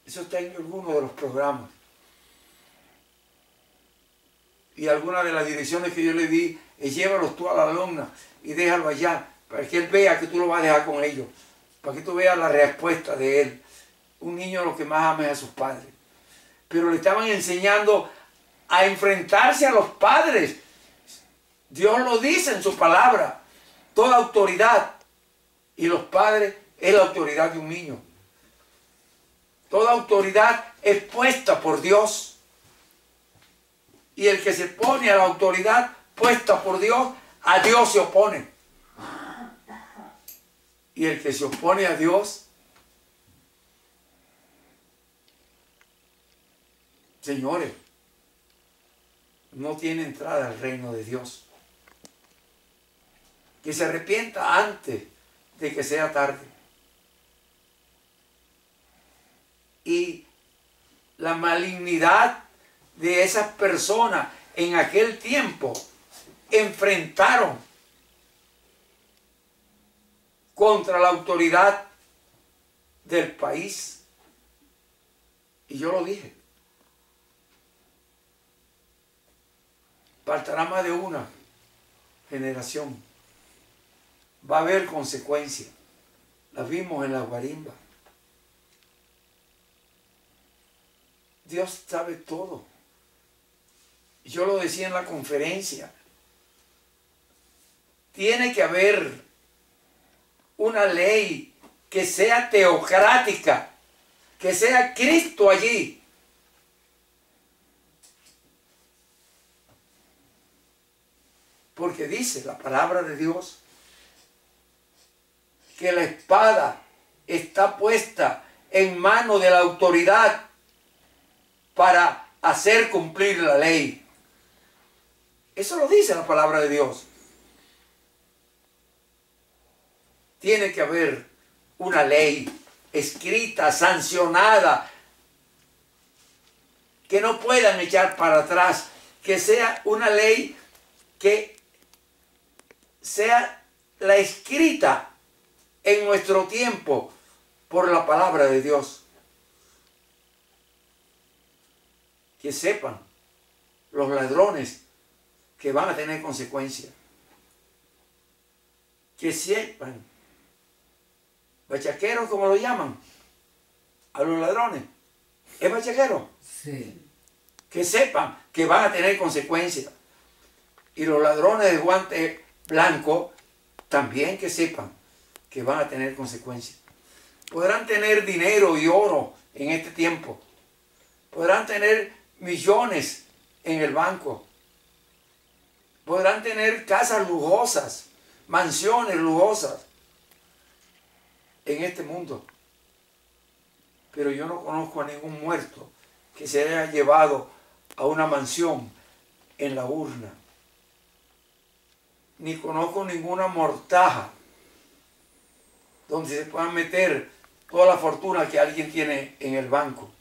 Eso está en algunos de los programas. Y algunas de las direcciones que yo le di es llévalos tú a la lona y déjalo allá, para que él vea que tú lo vas a dejar con ellos, para que tú veas la respuesta de él. Un niño lo que más ama es a sus padres. Pero le estaban enseñando a enfrentarse a los padres. Dios lo dice en su palabra. Toda autoridad, y los padres es la autoridad de un niño. Toda autoridad es puesta por Dios. Y el que se pone a la autoridad puesta por Dios, a Dios se opone. Y el que se opone a Dios, señores, no tiene entrada al reino de Dios. Que se arrepienta antes de que sea tarde. Y la malignidad de esas personas en aquel tiempo enfrentaron contra la autoridad del país. Y yo lo dije. Faltará más de una generación. Va a haber consecuencias. Las vimos en la guarimba. Dios sabe todo. Yo lo decía en la conferencia. Tiene que haber una ley que sea teocrática, que sea Cristo allí. Porque dice la palabra de Dios que la espada está puesta en manos de la autoridad para hacer cumplir la ley. Eso lo dice la palabra de Dios. Tiene que haber una ley escrita, sancionada, que no puedan echar para atrás, que sea una ley que sea la escrita en nuestro tiempo por la palabra de Dios. Que sepan los ladrones que van a tener consecuencias. Que sepan, bachaqueros como lo llaman, a los ladrones. ¿Es bachaquero? Sí. Que sepan que van a tener consecuencias. Y los ladrones de guante blanco también que sepan que van a tener consecuencias. Podrán tener dinero y oro en este tiempo. Podrán tener millones en el banco. Podrán tener casas lujosas, mansiones lujosas en este mundo. Pero yo no conozco a ningún muerto que se haya llevado a una mansión en la urna. Ni conozco ninguna mortaja donde se puedan meter toda la fortuna que alguien tiene en el banco.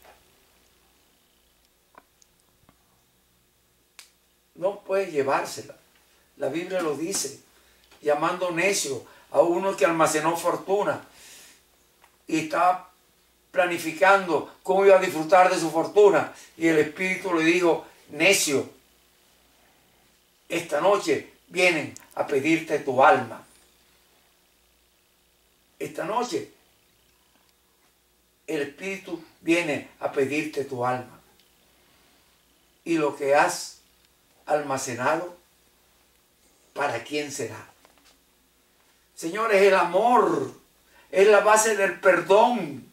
No puede llevársela. La Biblia lo dice, llamando necio a uno que almacenó fortuna y estaba planificando cómo iba a disfrutar de su fortuna. Y el Espíritu le dijo, necio, esta noche vienen a pedirte tu alma. Esta noche el Espíritu viene a pedirte tu alma. Y lo que has almacenado, ¿para quién será? Señores, el amor es la base del perdón.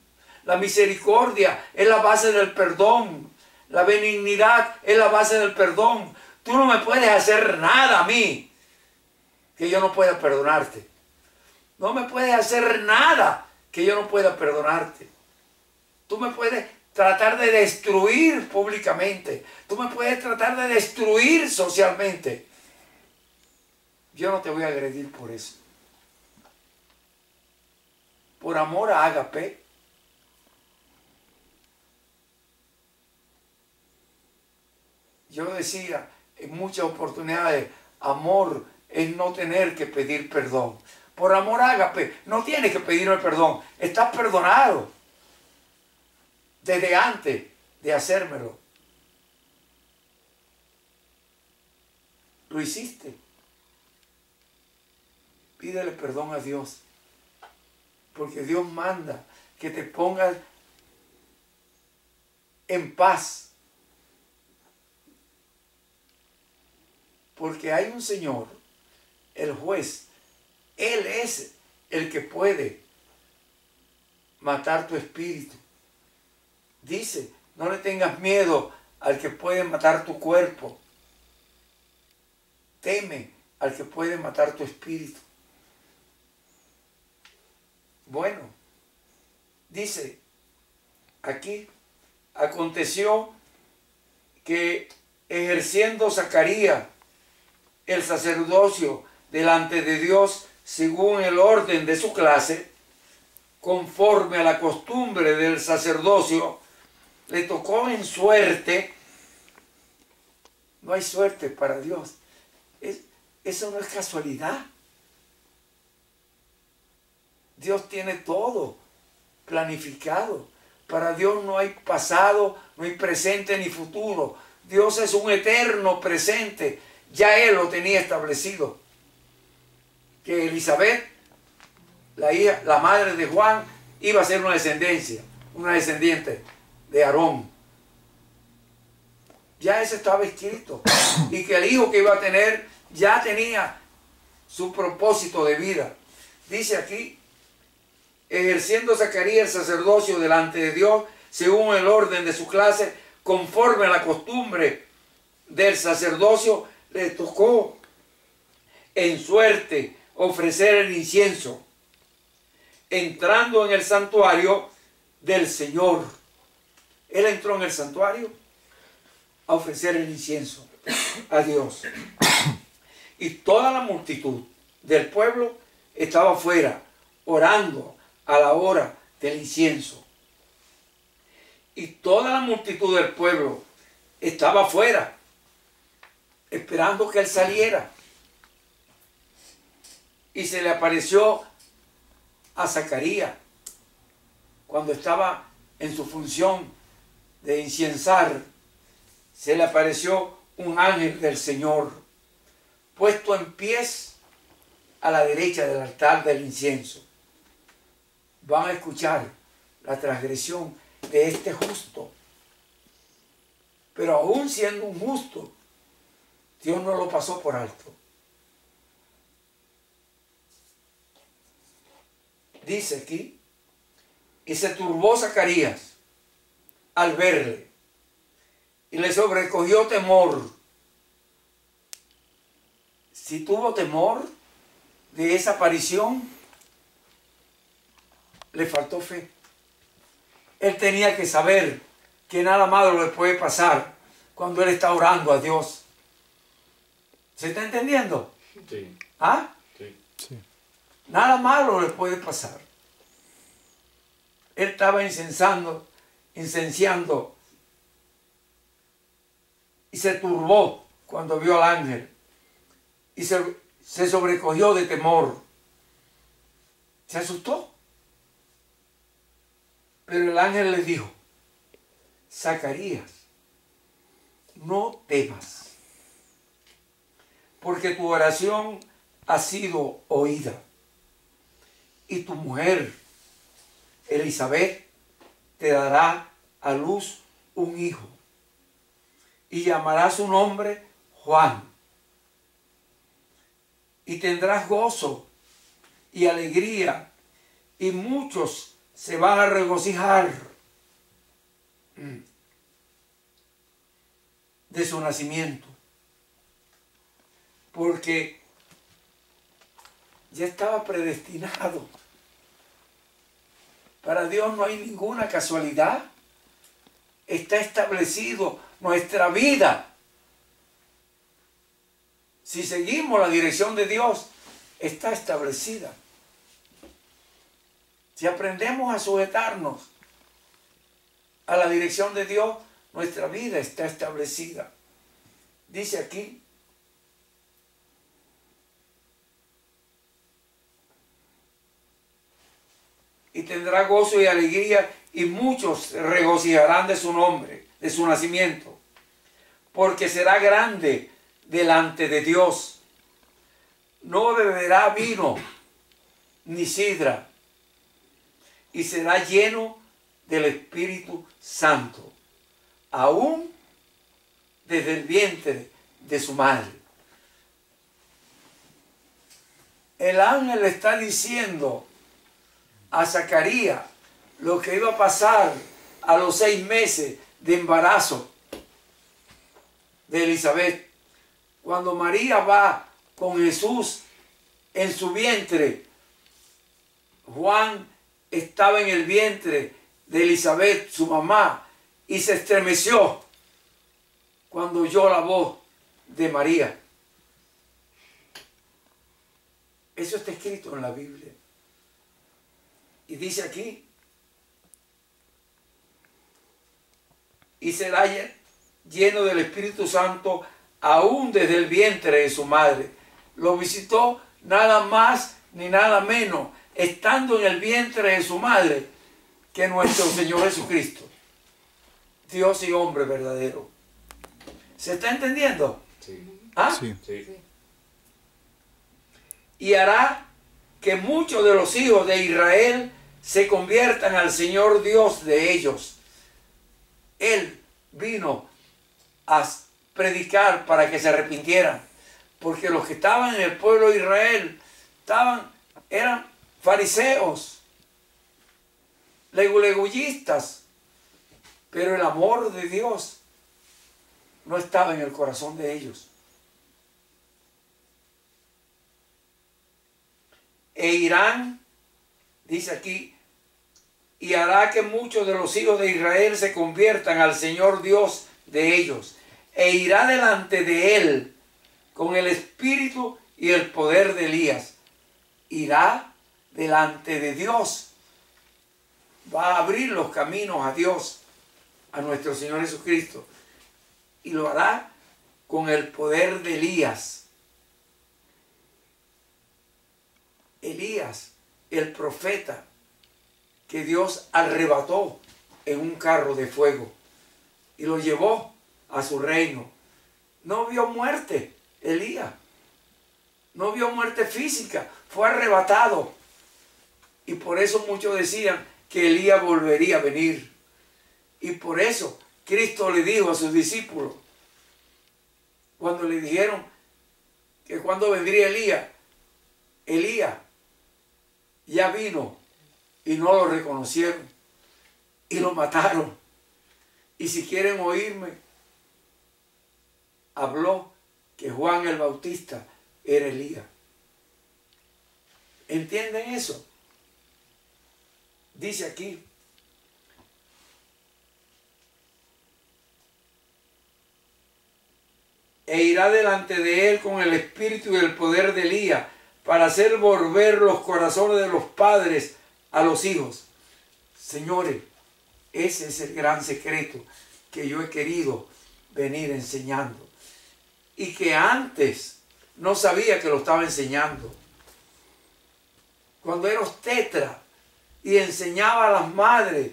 La misericordia es la base del perdón. La benignidad es la base del perdón. Tú no me puedes hacer nada a mí que yo no pueda perdonarte. No me puedes hacer nada que yo no pueda perdonarte. Tú me puedes tratar de destruir públicamente. Tú me puedes tratar de destruir socialmente. Yo no te voy a agredir por eso. Por amor a ágape. Yo decía en muchas oportunidades, amor es no tener que pedir perdón. Por amor ágape, no tienes que pedirme perdón. Estás perdonado desde antes de hacérmelo. Lo hiciste. Pídele perdón a Dios. Porque Dios manda que te pongas en paz. Porque hay un Señor, el juez. Él es el que puede matar tu espíritu. Dice, no le tengas miedo al que puede matar tu cuerpo. Teme al que puede matar tu espíritu. Bueno, dice aquí, aconteció que ejerciendo Zacarías el sacerdocio delante de Dios según el orden de su clase, conforme a la costumbre del sacerdocio, le tocó en suerte. No hay suerte para Dios. Eso no es casualidad. Dios tiene todo planificado. Para Dios no hay pasado, no hay presente ni futuro. Dios es un eterno presente. Ya Él lo tenía establecido. Que Elizabeth, la madre de Juan, iba a ser una descendiente de Aarón. Ya eso estaba escrito. Y que el hijo que iba a tener ya tenía su propósito de vida. Dice aquí, ejerciendo Zacarías el sacerdocio delante de Dios, según el orden de su clase, conforme a la costumbre del sacerdocio, le tocó en suerte ofrecer el incienso, entrando en el santuario del Señor. Él entró en el santuario a ofrecer el incienso a Dios. Y toda la multitud del pueblo estaba afuera, orando a la hora del incienso. Y toda la multitud del pueblo estaba afuera, esperando que él saliera. Y se le apareció a Zacarías cuando estaba en su función de inciensar. Se le apareció un ángel del Señor, puesto en pies a la derecha del altar del incienso. Van a escuchar la transgresión de este justo. Pero aún siendo un justo, Dios no lo pasó por alto. Dice aquí, y se turbó Zacarías al verle, y le sobrecogió temor. Si tuvo temor de esa aparición, le faltó fe. Él tenía que saber que nada malo le puede pasar cuando él está orando a Dios. ¿Se está entendiendo? Sí. ¿Ah? Sí. Sí. Nada malo le puede pasar. Él estaba incenciando y se turbó cuando vio al ángel y se sobrecogió de temor. Se asustó. Pero el ángel le dijo, Zacarías, no temas, porque tu oración ha sido oída, y tu mujer, Elizabeth, te dará a luz un hijo, y llamará su nombre Juan, y tendrás gozo y alegría, y muchos se van a regocijar de su nacimiento, porque ya estaba predestinado. Para Dios no hay ninguna casualidad. Está establecido nuestra vida. Si seguimos la dirección de Dios, está establecida. Si aprendemos a sujetarnos a la dirección de Dios, nuestra vida está establecida. Dice aquí, y tendrá gozo y alegría, y muchos se regocijarán de su nombre, de su nacimiento, porque será grande delante de Dios. No beberá vino ni sidra, y será lleno del Espíritu Santo, aún desde el vientre de su madre. El ángel le está diciendo a Zacarías lo que iba a pasar a los 6 meses de embarazo de Elizabeth. Cuando María va con Jesús en su vientre, Juan estaba en el vientre de Elizabeth, su mamá, y se estremeció cuando oyó la voz de María. Eso está escrito en la Biblia. Y dice aquí, y será lleno del Espíritu Santo aún desde el vientre de su madre. Lo visitó nada más ni nada menos, estando en el vientre de su madre, que nuestro Señor Jesucristo, Dios y hombre verdadero. ¿Se está entendiendo? Sí. ¿Ah? Sí. Sí. Y hará que muchos de los hijos de Israel se conviertan al Señor Dios de ellos. Él vino a predicar para que se arrepintieran, porque los que estaban en el pueblo de Israel eran fariseos, leguleyistas, pero el amor de Dios no estaba en el corazón de ellos. E irán, dice aquí, y hará que muchos de los hijos de Israel se conviertan al Señor Dios de ellos, e irá delante de él con el espíritu y el poder de Elías. Irá delante de Dios. Va a abrir los caminos a Dios, a nuestro Señor Jesucristo, y lo hará con el poder de Elías. Elías, el profeta que Dios arrebató en un carro de fuego y lo llevó a su reino. No vio muerte, Elías. No vio muerte física, fue arrebatado. Y por eso muchos decían que Elías volvería a venir. Y por eso Cristo le dijo a sus discípulos, cuando le dijeron que cuando vendría Elías, Elías ya vino, y no lo reconocieron y lo mataron. Y si quieren oírme, habló que Juan el Bautista era Elías. ¿Entienden eso? Dice aquí, e irá delante de él con el espíritu y el poder de Elías, para hacer volver los corazones de los padres a los hijos. Señores, ese es el gran secreto que yo he querido venir enseñando. Y que antes no sabía que lo estaba enseñando. Cuando era obstetra y enseñaba a las madres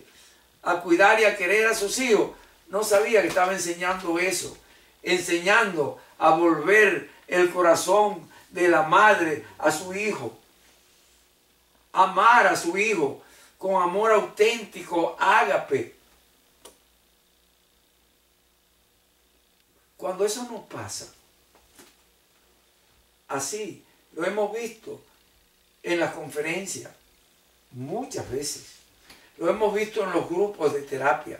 a cuidar y a querer a sus hijos, no sabía que estaba enseñando eso. Enseñando a volver el corazón de la madre a su hijo. Amar a su hijo con amor auténtico, ágape. Cuando eso no pasa, así lo hemos visto en las conferencias muchas veces. Lo hemos visto en los grupos de terapia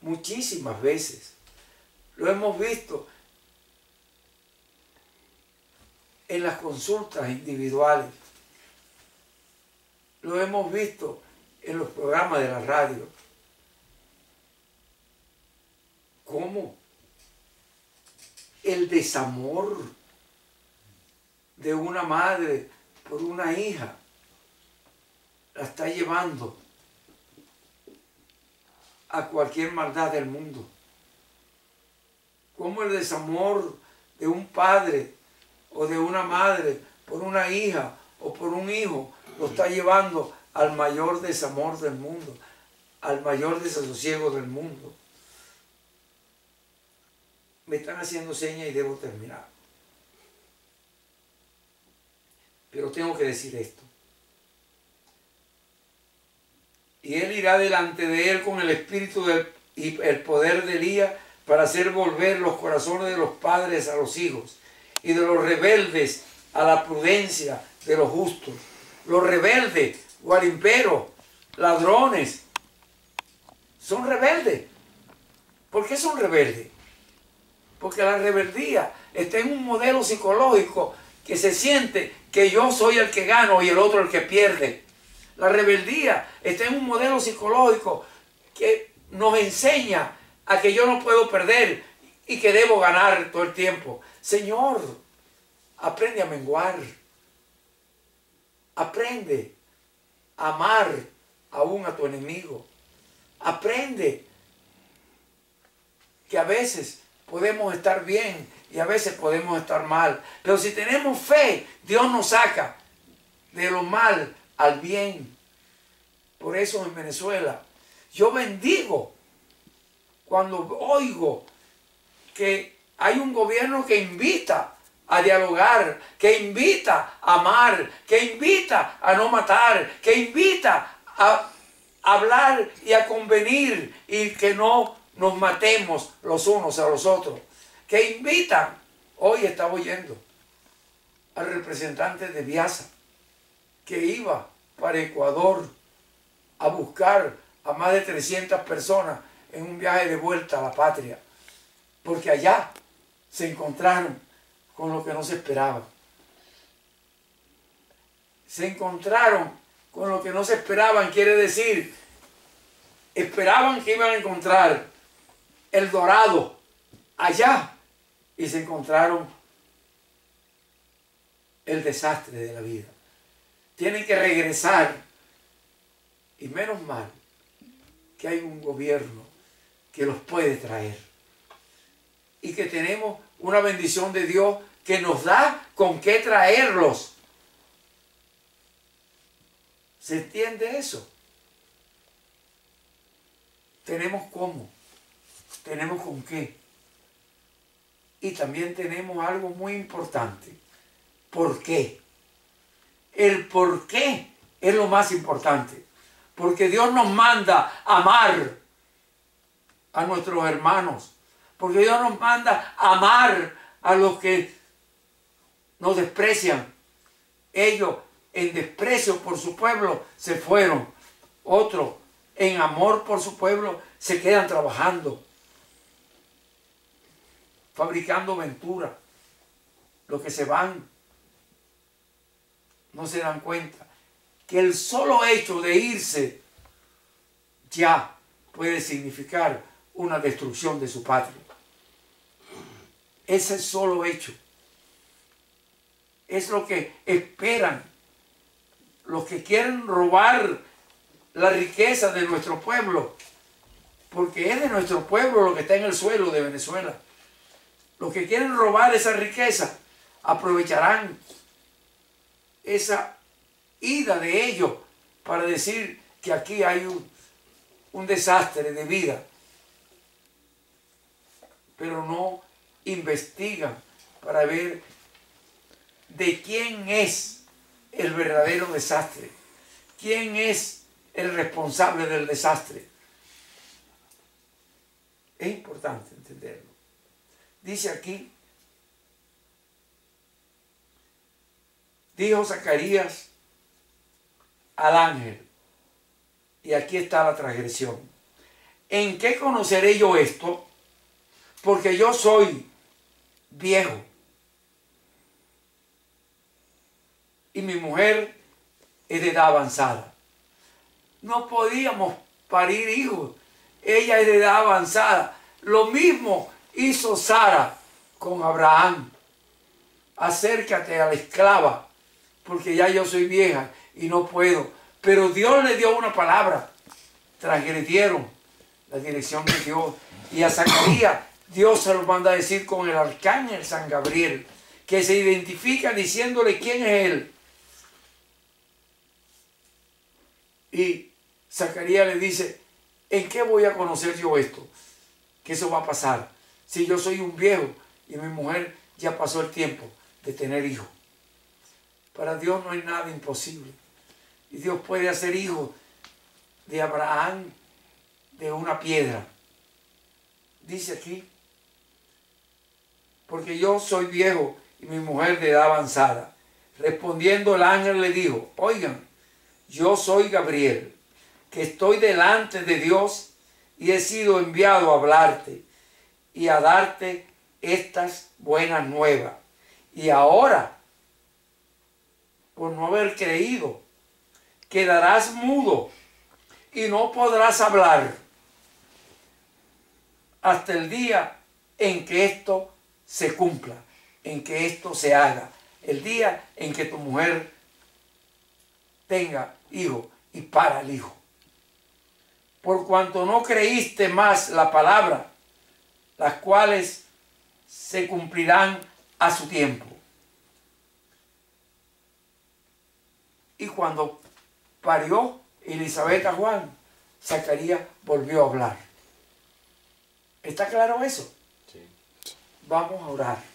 muchísimas veces. Lo hemos visto en las consultas individuales. Lo hemos visto en los programas de la radio. ¿Cómo? El desamor de una madre por una hija la está llevando a cualquier maldad del mundo. Cómo el desamor de un padre o de una madre por una hija o por un hijo lo está llevando al mayor desamor del mundo, al mayor desasosiego del mundo. Me están haciendo señas y debo terminar. Pero tengo que decir esto. Y él irá delante de él con el espíritu y el poder de Elías para hacer volver los corazones de los padres a los hijos y de los rebeldes a la prudencia de los justos. Los rebeldes, guarimperos, ladrones, son rebeldes. ¿Por qué son rebeldes? Porque la rebeldía está en un modelo psicológico que se siente que yo soy el que gano y el otro el que pierde. La rebeldía está en un modelo psicológico que nos enseña a que yo no puedo perder, y que debo ganar todo el tiempo. Señor, aprende a menguar. Aprende a amar aún a tu enemigo. Aprende que a veces podemos estar bien y a veces podemos estar mal. Pero si tenemos fe, Dios nos saca de lo mal al bien. Por eso en Venezuela yo bendigo cuando oigo que hay un gobierno que invita a dialogar, que invita a amar, que invita a no matar, que invita a hablar y a convenir y que no nos matemos los unos a los otros, que invitan. Hoy estaba oyendo al representante de Biasa que iba para Ecuador a buscar a más de 300 personas en un viaje de vuelta a la patria, porque allá se encontraron con lo que no se esperaba. Se encontraron con lo que no se esperaban, quiere decir, esperaban que iban a encontrar el dorado allá y se encontraron el desastre de la vida. Tienen que regresar y menos mal que hay un gobierno que los puede traer y que tenemos una bendición de Dios que nos da con qué traerlos. ¿Se entiende eso? Tenemos cómo, tenemos con qué. Y también tenemos algo muy importante. ¿Por qué? El por qué es lo más importante. Porque Dios nos manda a amar a nuestros hermanos. Porque Dios nos manda a amar a los que nos desprecian. Ellos en desprecio por su pueblo se fueron. Otros en amor por su pueblo se quedan trabajando, fabricando ventura. Los que se van no se dan cuenta que el solo hecho de irse ya puede significar una destrucción de su patria. Ese solo hecho es lo que esperan los que quieren robar la riqueza de nuestro pueblo, porque es de nuestro pueblo lo que está en el suelo de Venezuela. Los que quieren robar esa riqueza aprovecharán esa ida de ellos para decir que aquí hay un desastre de vida, pero no investigan para ver de quién es el verdadero desastre, quién es el responsable del desastre. Es importante entenderlo. Dice aquí, dijo Zacarías al ángel, y aquí está la transgresión: ¿en qué conoceré yo esto? Porque yo soy viejo y mi mujer es de edad avanzada. No podíamos parir hijos. Ella es de edad avanzada. Lo mismo hizo Sara con Abraham. Acércate a la esclava, porque ya yo soy vieja y no puedo. Pero Dios le dio una palabra. Transgredieron la dirección de Dios. Y a Zacarías Dios se lo manda a decir con el arcángel San Gabriel, que se identifica diciéndole quién es él. Y Zacarías le dice: ¿en qué voy a conocer yo esto? Que eso va a pasar si yo soy un viejo y mi mujer ya pasó el tiempo de tener hijos. Para Dios no hay nada imposible. Y Dios puede hacer hijos de Abraham de una piedra. Dice aquí: porque yo soy viejo y mi mujer de edad avanzada. Respondiendo el ángel le dijo: oigan, yo soy Gabriel, que estoy delante de Dios y he sido enviado a hablarte y a darte estas buenas nuevas. Y ahora, por no haber creído, quedarás mudo y no podrás hablar hasta el día en que esto se cumpla, en que esto se haga. El día en que tu mujer tenga hijo y para el hijo. Por cuanto no creíste más la palabra, las cuales se cumplirán a su tiempo. Y cuando parió Elizabeth a Juan, Zacarías volvió a hablar. ¿Está claro eso? Sí. Vamos a orar.